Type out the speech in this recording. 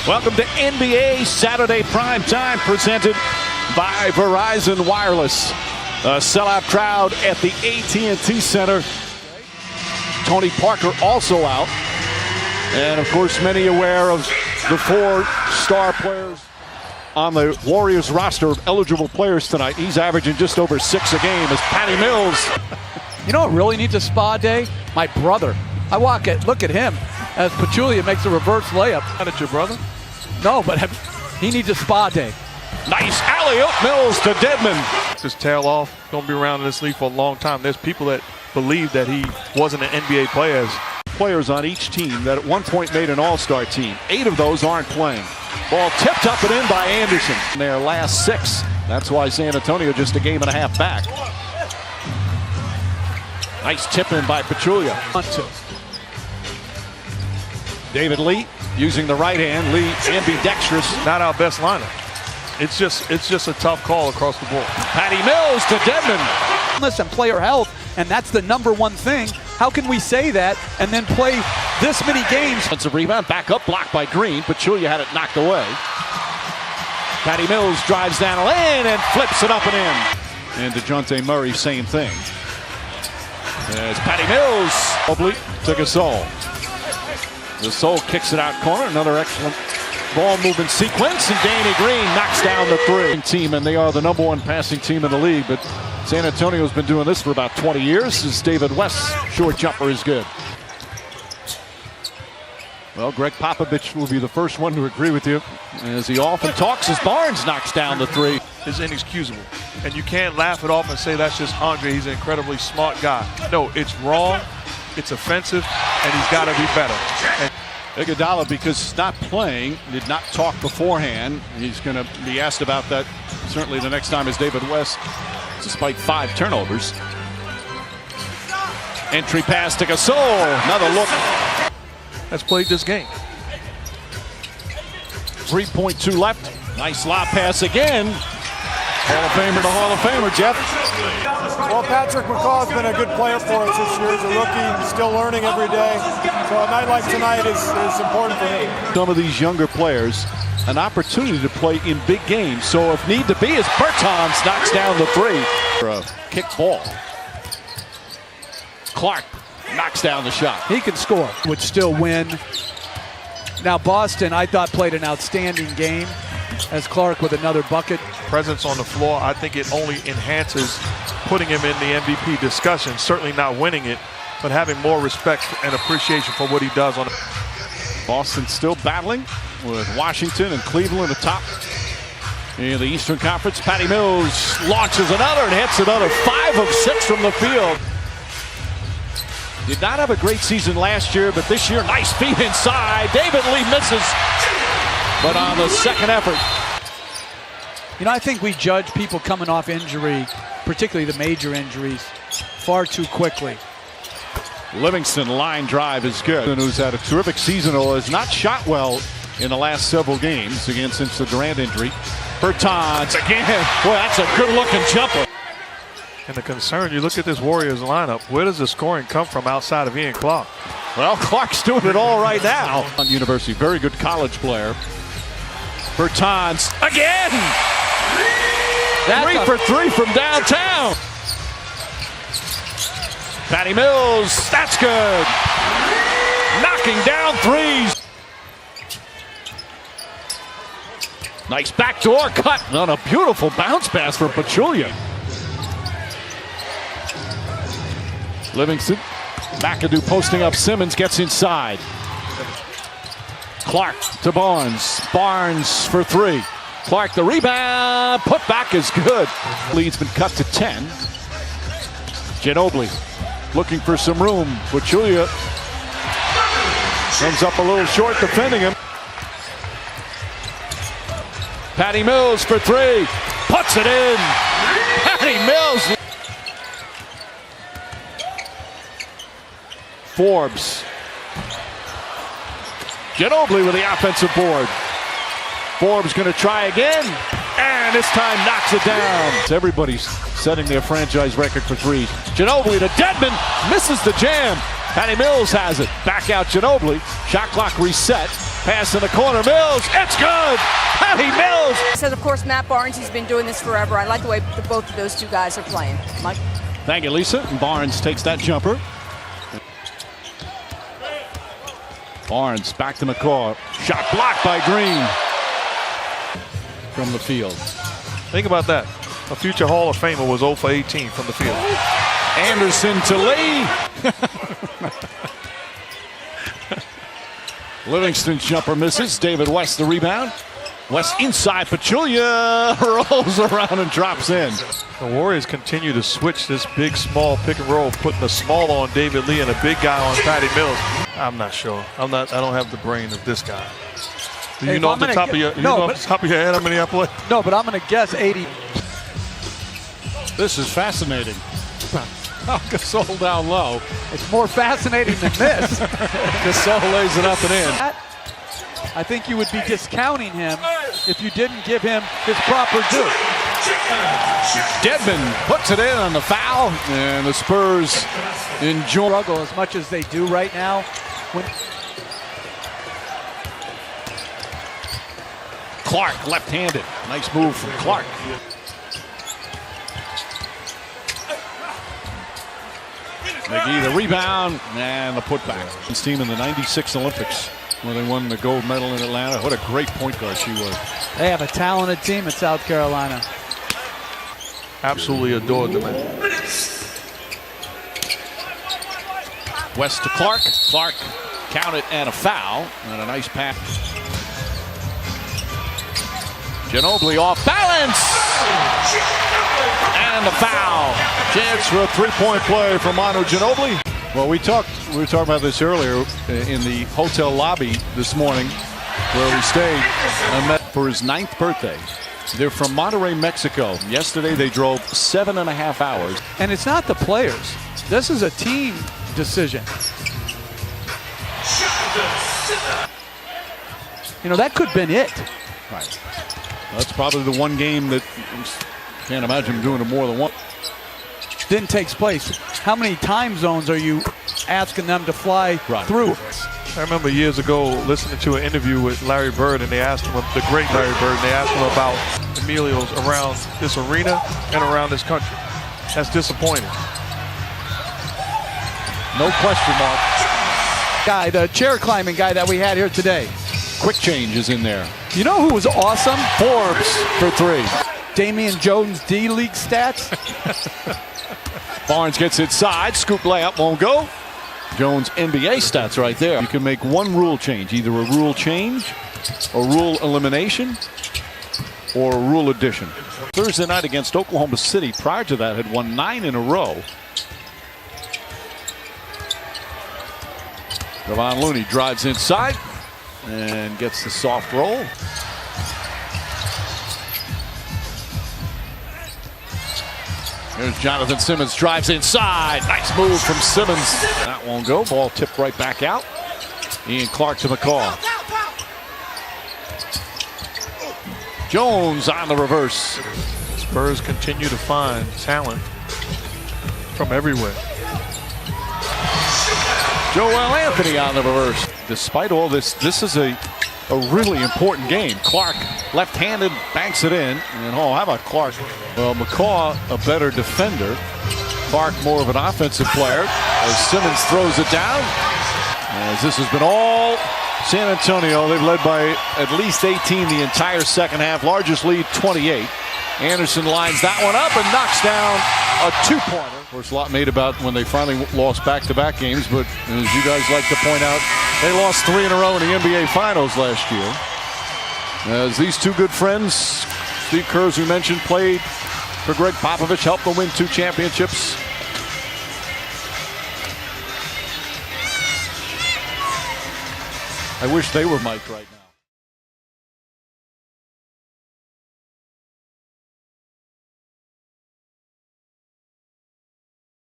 Welcome to NBA Saturday Prime Time, presented by Verizon Wireless. A sellout crowd at the AT&T Center. Tony Parker also out. And, of course, many aware of the four star players on the Warriors roster of eligible players tonight. He's averaging just over 6 a game as Patty Mills. You know what really needs a spa day? My brother. I look at him as Pachulia makes a reverse layup. Not your brother? No, but he needs a spa day. Nice alley-oop, Mills to Dedmon. His tail off. Going to be around in this league for a long time. There's people that believe that he wasn't an NBA player. Players on each team that at one point made an all-star team. 8 of those aren't playing. Ball tipped up and in by Anderson. In their last 6. That's why San Antonio just a game and a half back. Nice tip in by Pachulia. David Lee using the right hand. Lee ambidextrous. Not our best lineup. It's just a tough call across the board. Patty Mills to Dedmon. Listen, player health, and that's the number one thing. How can we say that and then play this many games? Offensive rebound, back up, blocked by Green. Pachulia had it knocked away. Patty Mills drives down a lane and flips it up and in. And DeJounte Murray, same thing. As Patty Mills oblique to Gasol. Gasol kicks it out corner. Another excellent ball movement sequence, and Danny Green knocks down the 3. Team, and they are the #1 passing team in the league. But San Antonio's been doing this for about 20 years. As David West's short jumper is good. Well, Greg Popovich will be the first one to agree with you, as he often talks as Barnes knocks down the 3. It's inexcusable, and you can't laugh it off and say that's just Andre. He's an incredibly smart guy. No, it's wrong. It's offensive, and he's got to be better. Iguodala, because he's not playing, did not talk beforehand. He's going to be asked about that certainly the next time as David West, despite 5 turnovers. Entry pass to Gasol. Another look. Has played this game. 3.2 left. Nice lob pass again. Hall of Famer to Hall of Famer, Jeff. Well, Patrick McCaw's been a good player for us this year. He's a rookie, still learning every day. So a night like tonight is important for him. Some of these younger players, an opportunity to play in big games. So if need to be, as Bertans knocks down the 3. For a kick ball. Clark knocks down the shot. He can score, would still win. Now Boston, I thought, played an outstanding game, as Clark with another bucket. Presence on the floor, I think it only enhances putting him in the MVP discussion. Certainly not winning it, but having more respect and appreciation for what he does on it. Boston still battling with Washington and Cleveland atop in the Eastern Conference. Patty Mills launches another and hits another. 5 of 6 from the field. Did not have a great season last year, but this year, nice feed inside. David Lee misses, but on the second effort. You know, I think we judge people coming off injury, particularly the major injuries, far too quickly. Livingston line drive is good. Who's had a terrific season, or has not shot well in the last several games, again since the Durant injury. Bertans again. Boy, that's a good-looking jumper. And the concern, you look at this Warriors lineup, where does the scoring come from outside of Ian Clark? Well, Clark's doing it all right now. On University, very good college player. Bertans again. 3 for 3 from downtown. Patty Mills, that's good. Knocking down 3s. Nice backdoor cut on a beautiful bounce pass from Pachulia. Livingston, McAdoo posting up Simmons, gets inside. Clark to Barnes. Barnes for 3. Clark the rebound. Put back is good. Lead's been cut to 10. Ginobili looking for some room. Pachulia comes up a little short defending him. Patty Mills for 3. Puts it in. Patty Mills. Forbes. Ginobili with the offensive board. Forbes going to try again, and this time knocks it down. Everybody's setting their franchise record for 3s. Ginobili to Dedmon, misses the jam. Patty Mills has it. Back out Ginobili. Shot clock reset. Pass in the corner. Mills. It's good. Patty Mills. Said, of course, Matt Barnes, he's been doing this forever. I like the way both of those two guys are playing. Mike? Thank you, Lisa. And Barnes takes that jumper. Barnes back to McCaw. Shot blocked by Green. From the field. Think about that. A future Hall of Famer was 0 for 18 from the field. Anderson to Lee. Livingston's jumper misses. David West the rebound. West inside. Pachulia rolls around and drops in. The Warriors continue to switch this big, small pick and roll, putting the small on David Lee and a big guy on Patty Mills. I'm not sure. I don't have the brain of this guy. Do you know off the top of your head how many I play? No, but I'm going to guess 80. This is fascinating. Gasol down low. It's more fascinating than this. Gasol lays it up and in. I think you would be discounting him if you didn't give him his proper due. Dedmon puts it in on the foul, and the Spurs enjoy. Struggle as much as they do right now. Clark left-handed. Nice move from Clark. McGee the rebound and the putback. His team in the '96 Olympics where they won the gold medal in Atlanta. What a great point guard she was. They have a talented team in South Carolina. Absolutely adored the man. West to Clark. Clark counted and a foul. And a nice pass. Ginobili off balance. And the foul. Chance for a three-point play from Manu Ginobili. Well, we were talking about this earlier in the hotel lobby this morning where we stayed and met for his 9th birthday. They're from Monterrey, Mexico. Yesterday they drove 7.5 hours. And it's not the players. This is a team decision. You know, that could have been it. Right. That's probably the one game that can't imagine him doing it more than one. Didn't take place. How many time zones are you asking them to fly through? I remember years ago listening to an interview with Larry Bird, and they asked him, the great Larry Bird, and they asked him about Emilio's around this arena and around this country. That's disappointing. No question mark. Guy, the chair climbing guy that we had here today. Quick change is in there. You know who was awesome? Forbes for 3. Damian Jones D-League stats. Barnes gets inside. Scoop layup won't go. Jones NBA stats right there. You can make one rule change. Either a rule change, a rule elimination, or a rule addition. Thursday night against Oklahoma City, prior to that, had won 9 in a row. Kevon Looney drives inside and gets the soft roll. Here's Jonathan Simmons, drives inside. Nice move from Simmons. That won't go. Ball tipped right back out. Ian Clark to McCaw. Jones on the reverse. Spurs continue to find talent from everywhere. Joel Anthony on the reverse. Despite all this, this is a really important game. Clark, left-handed, banks it in. And oh, how about Clark? Well, McCaw, a better defender. Clark, more of an offensive player. As Simmons throws it down. As this has been all San Antonio. They've led by at least 18 the entire second half. Largest lead, 28. Anderson lines that one up and knocks down a 2-pointer. Of course, a lot made about when they finally lost back-to-back games, but as you guys like to point out, they lost 3 in a row in the NBA Finals last year. As these two good friends, Steve Kerr, as we mentioned, played for Greg Popovich, helped them win 2 championships. I wish they were mic'd right now.